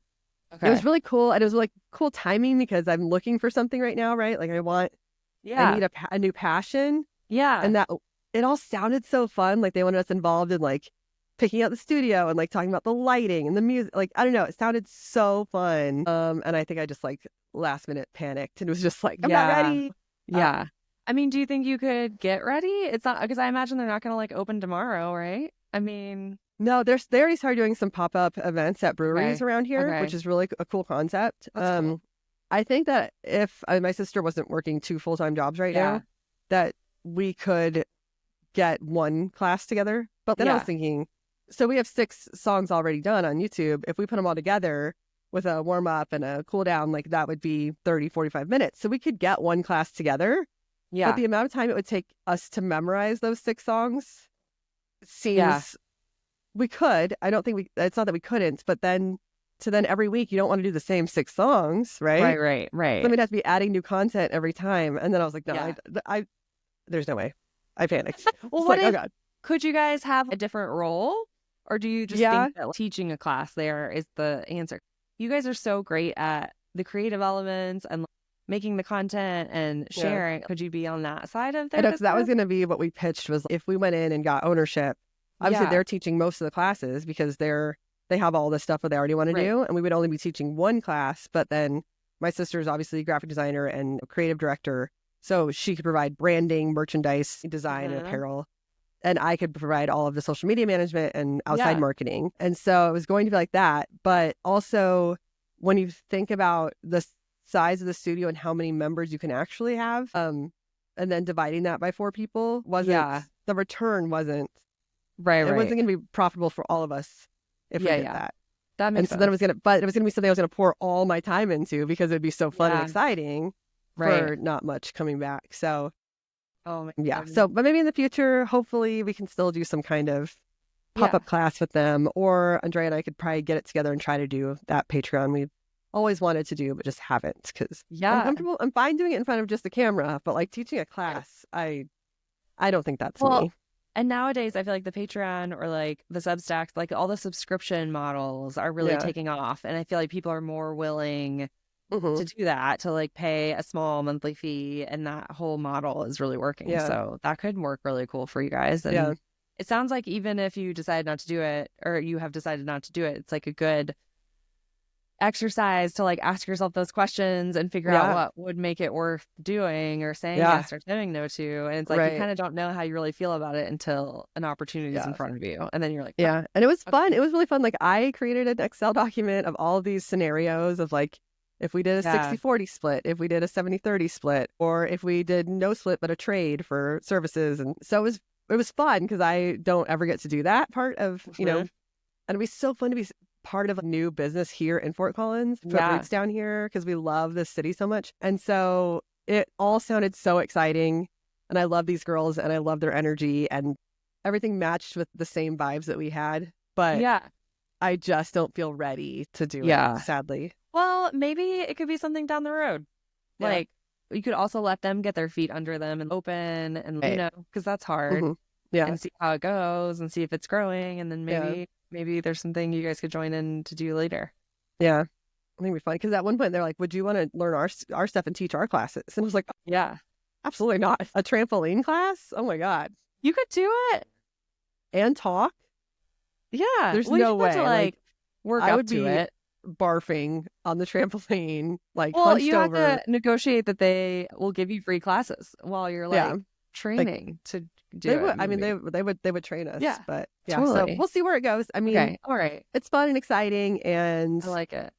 it was really cool. And it was like cool timing because I'm looking for something right now, right? Like I need a new passion. Yeah. And that it all sounded so fun. Like they wanted us involved in like picking out the studio and like talking about the lighting and the music. Like, I don't know, it sounded so fun. And I think I just like last minute panicked and was just like, I'm not ready. Yeah. I mean, do you think you could get ready? It's not, because I imagine they're not going to like open tomorrow, right? I mean, no, they already started doing some pop-up events at breweries around here, which is really a cool concept. Cool. I think that if my sister wasn't working 2 full-time jobs right now, that we could get 1 class together. But then I was thinking, so we have 6 songs already done on YouTube. If we put them all together with a warm-up and a cool-down, like that would be 30, 45 minutes. So we could get 1 class together. Yeah. But the amount of time it would take us to memorize those 6 songs seems we could. I don't think it's not that we couldn't, but then every week you don't want to do the same 6 songs, right? Right. So we'd have to be adding new content every time. And then I was like, no, I there's no way. I panicked. Well, what if, oh God. Could you guys have a different role? Or do you just think that teaching a class there is the answer? You guys are so great at the creative elements and making the content and sharing. Could you be on that side of things? That was going to be what we pitched, was if we went in and got ownership. Obviously, they're teaching most of the classes because they have all the stuff that they already want to do. And we would only be teaching 1 class. But then my sister is obviously a graphic designer and a creative director. So she could provide branding, merchandise, design, and apparel. And I could provide all of the social media management and outside marketing. And so it was going to be like that. But also, when you think about the size of the studio and how many members you can actually have, and then dividing that by 4 people the return wasn't right. It wasn't going to be profitable for all of us if we did that. That makes sense. Then it was going to be something I was going to pour all my time into because it'd be so fun and exciting for not much coming back. So so but maybe in the future, hopefully we can still do some kind of pop-up class with them, or Andrea and I could probably get it together and try to do that Patreon we've always wanted to do but just haven't, because I'm comfortable. I'm fine doing it in front of just the camera, but like teaching a class, I don't think that's me. And nowadays I feel like the Patreon or like the Substack, like all the subscription models are really taking off, and I feel like people are more willing to do that, to like pay a small monthly fee, and that whole model is really working. So that could work really cool for you guys. And it sounds like even if you decide not to do it, or you have decided not to do it, it's like a good exercise to like ask yourself those questions and figure out what would make it worth doing or saying yes or saying no to. And it's like you kind of don't know how you really feel about it until an opportunity is in front of you. And then you're like, and it was fun. It was really fun. Like I created an Excel document of all of these scenarios of like, if we did a 60-40 split, if we did a 70-30 split, or if we did no split but a trade for services. And so it was fun because I don't ever get to do that part of, you know, and it'd be so fun to be part of a new business here in Fort Collins, put roots down here because we love this city so much. And so it all sounded so exciting. And I love these girls and I love their energy and everything matched with the same vibes that we had. But I just don't feel ready to do it, sadly. Well, maybe it could be something down the road. Like you could also let them get their feet under them and open and, you know, because that's hard. And see how it goes and see if it's growing. And then maybe there's something you guys could join in to do later. Yeah. I think it'd be fun. Because at one point they're like, would you want to learn our stuff and teach our classes? And I was like, absolutely not. A trampoline class? Oh my God. You could do it. And talk? Yeah. There's no way. To, like work I up would to be it. Barfing on the trampoline, like well, you over. have to negotiate that they will give you free classes while you're like training to do they it. would, I mean, they would train us. Yeah, but totally. So we'll see where it goes. I mean, all right, it's fun and exciting, and I like it.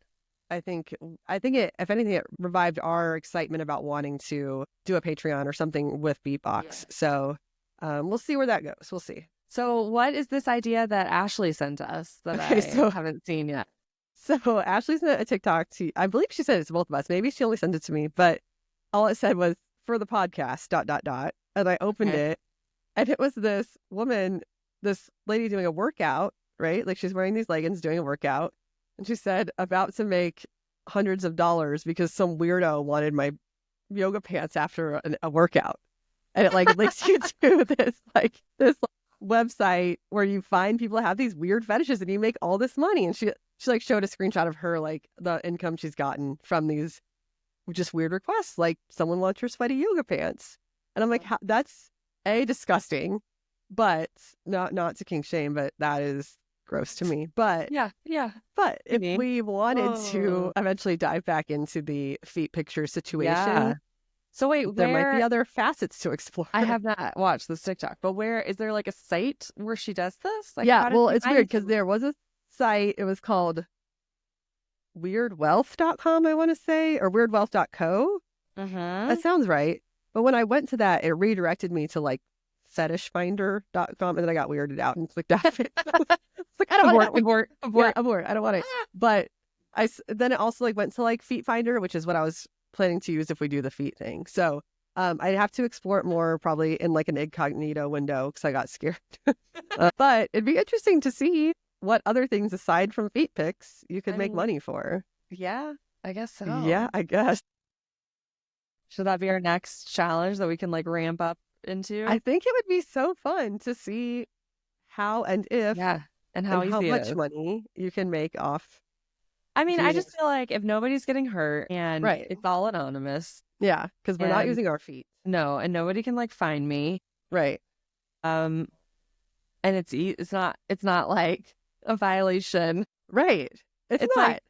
I think it, if anything, it revived our excitement about wanting to do a Patreon or something with Beatbox. Yes. So we'll see where that goes. We'll see. So what is this idea that Ashley sent us that I haven't seen yet? So Ashley sent a TikTok to, I believe she sent it to both of us. Maybe she only sent it to me, but all it said was for the podcast, ... And I opened it and it was this woman, this lady doing a workout, right? Like she's wearing these leggings doing a workout. And she said, about to make hundreds of dollars because some weirdo wanted my yoga pants after a workout. And it like links you to this website where you find people have these weird fetishes and you make all this money. And she like showed a screenshot of her, like the income she's gotten from these just weird requests. Like someone wants your sweaty yoga pants. And I'm like, that's disgusting, but not to kink shame, but that is gross to me. But but if we wanted to eventually dive back into the feet picture situation, so wait, there might be other facets to explore. I have not watched this TikTok, but where is there like a site where she does this? Like, well, it's weird because there was a site. It was called weirdwealth.com, I want to say, or weirdwealth.co. That sounds right. But when I went to that, it redirected me to like fetishfinder.com, and then I got weirded out and clicked off it. It's like, I don't want it. Abort. I don't want it. But then it also like went to like Feet Finder, which is what I was planning to use if we do the feet thing. So I'd have to explore it more probably in like an incognito window because I got scared. But it'd be interesting to see what other things aside from feet pics you could make money for. Yeah, I guess so. Yeah, I guess. Should that be our next challenge that we can like ramp up into? I think it would be so fun to see how and if and how much money you can make off. I mean, I just feel like if nobody's getting hurt and it's all anonymous. Yeah, because we're not using our feet. No, and nobody can like find me. Right. And it's not like a violation. Right. It's not. Like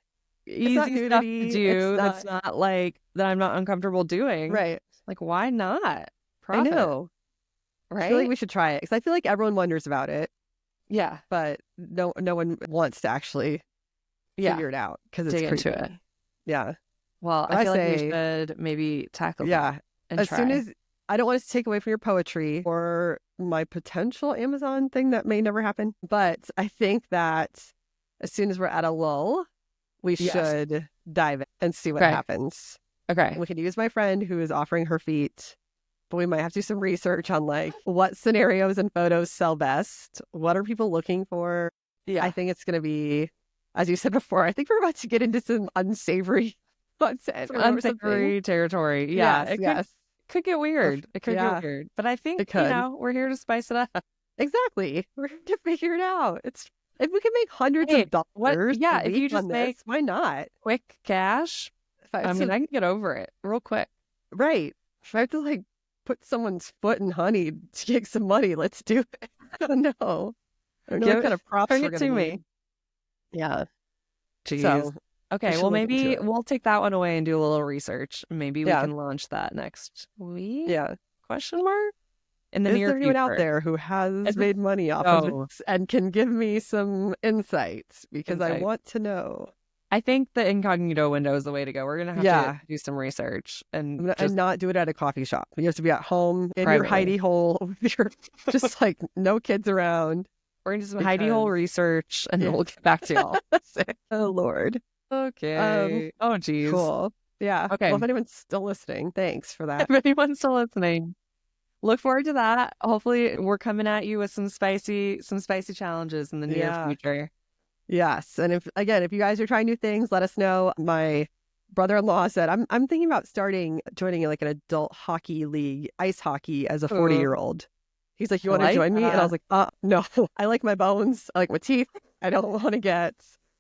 easy stuff to do. That's not like that I'm not uncomfortable doing. Right. Like, why not? Profit. I know. Right. I feel like we should try it because I feel like everyone wonders about it. Yeah. But no one wants to actually figure it out because it's creepy. Into it. Yeah. Well, I feel like we should maybe tackle that and as try. Soon as I don't want to take away from your poetry or my potential Amazon thing that may never happen, but I think that as soon as we're at a lull, we should dive in and see what happens. Okay. We can use my friend who is offering her feet, but we might have to do some research on like what scenarios and photos sell best. What are people looking for? Yeah. I think it's going to be, as you said before, I think we're about to get into some unsavory content. Unsavory territory. Yeah. It could get weird. It could get weird. But I think, we're here to spice it up. Exactly. We're here to figure it out. If we can make hundreds of dollars, if you just make why not? Quick cash. I can get over it real quick. Right. If I have to like put someone's foot in honey to get some money, let's do it. I don't know. I don't know what kind of props we're going to need. Yeah. Jeez. So Okay, well, maybe we'll take that one away and do a little research. Maybe we can launch that next week? Yeah. Question mark? In the Is near there anyone future. out there who has made money off of it and can give me some insights? Because I want to know. I think the incognito window is the way to go. We're going to have to do some research and not do it at a coffee shop. You have to be at home in your hidey hole with your just like no kids around. We're going to do some hidey hole research and then we'll get back to y'all. Oh, Lord. Okay. Oh, geez. Cool. Yeah. Okay. Well, if anyone's still listening, thanks for that. If anyone's still listening, look forward to that. Hopefully we're coming at you with some spicy challenges in the near future. Yes. And if you guys are trying new things, let us know. My brother-in-law said, I'm thinking about joining like an adult hockey league, ice hockey as a 40-year-old. He's like, you want to join me? And I was like, no, I like my bones. I like my teeth. I don't want to get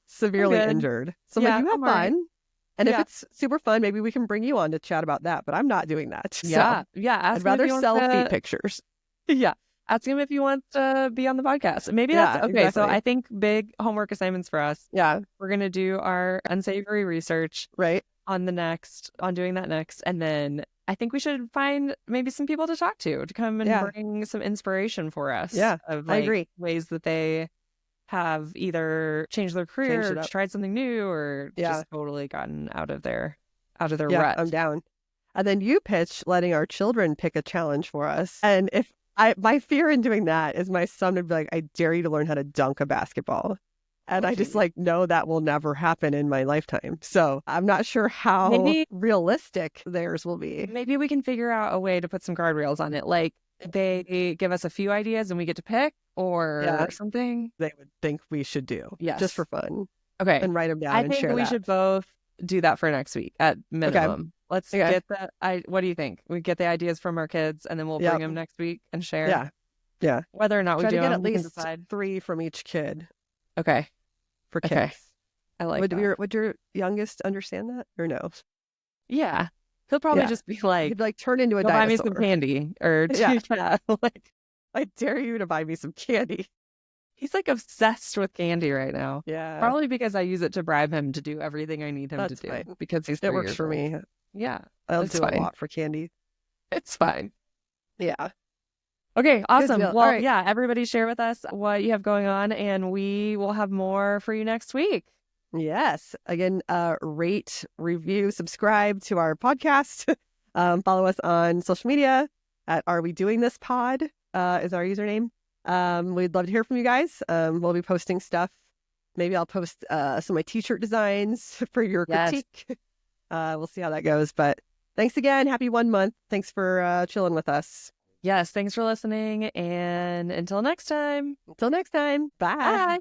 severely injured. So I'm like, you have fun. And if it's super fun, maybe we can bring you on to chat about that. But I'm not doing that. Yeah. I'd rather sell feet pictures. Yeah. Ask him if you want to be on the podcast. Maybe that's okay. Exactly. So I think big homework assignments for us. Yeah. We're going to do our unsavory research on doing that next. And then I think we should find maybe some people to talk to come and bring some inspiration for us. Yeah. I agree. Ways that they have either changed their career or tried something new or just totally gotten out of their rut. I'm down. And then you pitch letting our children pick a challenge for us. And if my fear in doing that is my son would be like, I dare you to learn how to dunk a basketball. And I just know that will never happen in my lifetime. So I'm not sure how realistic theirs will be. Maybe we can figure out a way to put some guardrails on it. Like they give us a few ideas and we get to pick or something. They would think we should do. Yes. Just for fun. Okay. And write them down and share that. I think we should both do that for next week at minimum. Okay. Let's get that. What do you think? We get the ideas from our kids and then we'll bring them next week and share. Yeah. Yeah. Whether or not we do to get them, at least 3 from each kid. Okay. For Kinks. Okay. I like that. Would your youngest understand that or no? Yeah. He'll probably just be like... He'd be like, turn into a dinosaur. Buy me some candy. Or like, I dare you to buy me some candy. He's like obsessed with candy right now. Yeah. Probably because I use it to bribe him to do everything I need him to do. Fine. Because it works for me. Yeah. I'll do a lot for candy. It's fine. Yeah. Okay, awesome. Well, everybody share with us what you have going on and we will have more for you next week. Yes. Again, rate, review, subscribe to our podcast. Follow us on social media at Are We Doing This Pod is our username. We'd love to hear from you guys. We'll be posting stuff. Maybe I'll post some of my t-shirt designs for your critique. We'll see how that goes. But thanks again. Happy 1 month. Thanks for chilling with us. Yes, thanks for listening. And until next time. Bye. Bye.